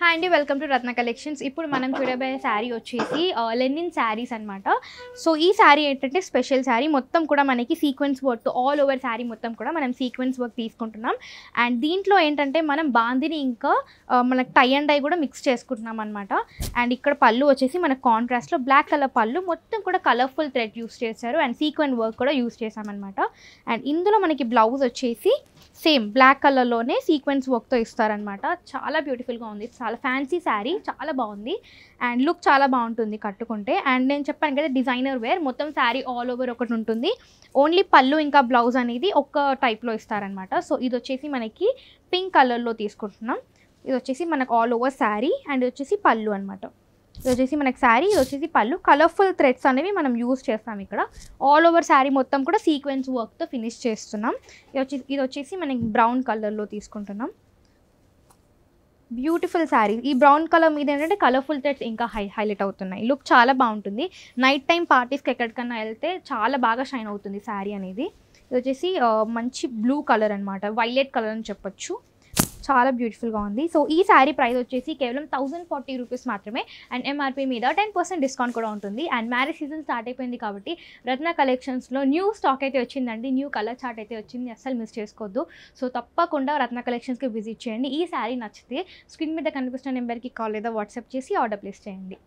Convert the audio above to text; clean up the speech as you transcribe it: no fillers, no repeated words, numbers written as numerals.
Hi అండి, welcome to Ratna collections. ఇప్పుడు మనం చూడబోయే శారీ వచ్చేసి లెనిన్ శారీస్ అనమాట. సో ఈ శారీ ఏంటంటే స్పెషల్ శారీ, మొత్తం కూడా మనకి sequence work, all over sari మొత్తం కూడా మనం సీక్వెన్స్ వర్క్ తీసుకుంటున్నాం. అండ్ దీంట్లో ఏంటంటే మనం బాందిని ఇంకా మనకు టై అండ్ డై కూడా మిక్స్ చేసుకుంటున్నాం అనమాట. అండ్ ఇక్కడ పళ్ళు వచ్చేసి మనకు కాంట్రాస్ట్లో బ్లాక్ కలర్ పళ్ళు, మొత్తం కూడా కలర్ఫుల్ థ్రెడ్ యూస్ చేశారు అండ్ సీక్వెన్ వర్క్ కూడా యూస్ చేశామన్నమాట. అండ్ ఇందులో మనకి బ్లౌజ్ వచ్చేసి సేమ్ బ్లాక్ కలర్లోనే సీక్వెన్స్ వర్క్తో ఇస్తారనమాట. చాలా బ్యూటిఫుల్గా ఉంది, చాలా ఫ్యాన్సీ శారీ, చాలా బాగుంది అండ్ లుక్ చాలా బాగుంటుంది కట్టుకుంటే. అండ్ నేను చెప్పాను కదా డిజైనర్ వేర్, మొత్తం శారీ ఆల్ ఓవర్ ఒకటి ఉంటుంది. ఓన్లీ పళ్ళు ఇంకా బ్లౌజ్ అనేది ఒక టైప్లో ఇస్తారనమాట. సో ఇది వచ్చేసి మనకి పింక్ కలర్లో తీసుకుంటున్నాం. ఇది వచ్చేసి మనకు ఆల్ ఓవర్ శారీ అండ్ ఇది వచ్చేసి పళ్ళు అనమాట. ఇది వచ్చేసి మనకి శారీ, ఇది వచ్చేసి పళ్ళు. కలర్ఫుల్ థ్రెడ్స్ అనేవి మనం యూజ్ చేస్తాం ఇక్కడ. ఆల్ ఓవర్ శారీ మొత్తం కూడా సీక్వెన్స్ వర్క్తో ఫినిష్ చేస్తున్నాం. ఇది వచ్చేసి మనకి బ్రౌన్ కలర్లో తీసుకుంటున్నాం. బ్యూటిఫుల్ శారీ. ఈ బ్రౌన్ కలర్ మీద ఏంటంటే కలర్ఫుల్ థ్రెడ్స్ ఇంకా హైలైట్ అవుతున్నాయి. లుక్ చాలా బాగుంటుంది. నైట్ టైం పార్టీస్కి ఎక్కడికన్నా వెళ్తే చాలా బాగా షైన్ అవుతుంది శారీ అనేది. ఇది వచ్చేసి మంచి బ్లూ కలర్ అనమాట, వైలెట్ కలర్ అని చెప్పొచ్చు. చాలా బ్యూటిఫుల్గా ఉంది. సో ఈ శారీ ప్రైస్ వచ్చేసి కేవలం 1040 రూపీస్ మాత్రమే. అండ్ ఎంఆర్పీ మీద 10% డిస్కౌంట్ కూడా ఉంటుంది. అండ్ మ్యారేజ్ సీజన్ స్టార్ట్ అయిపోయింది కాబట్టి రత్న కలెక్షన్స్లో న్యూ స్టాక్ అయితే వచ్చిందండి, న్యూ కలర్ చార్ట్ అయితే వచ్చింది, అస్సలు మిస్ చేసుకోవద్దు. సో తప్పకుండా రత్న కలెక్షన్స్కి విజిట్ చేయండి. ఈ శారీ నచ్చితే స్క్రీన్ మీద కనిపిస్తున్న నెంబర్కి కాల్ లేదా వాట్సాప్ చేసి ఆర్డర్ ప్లేస్ చేయండి.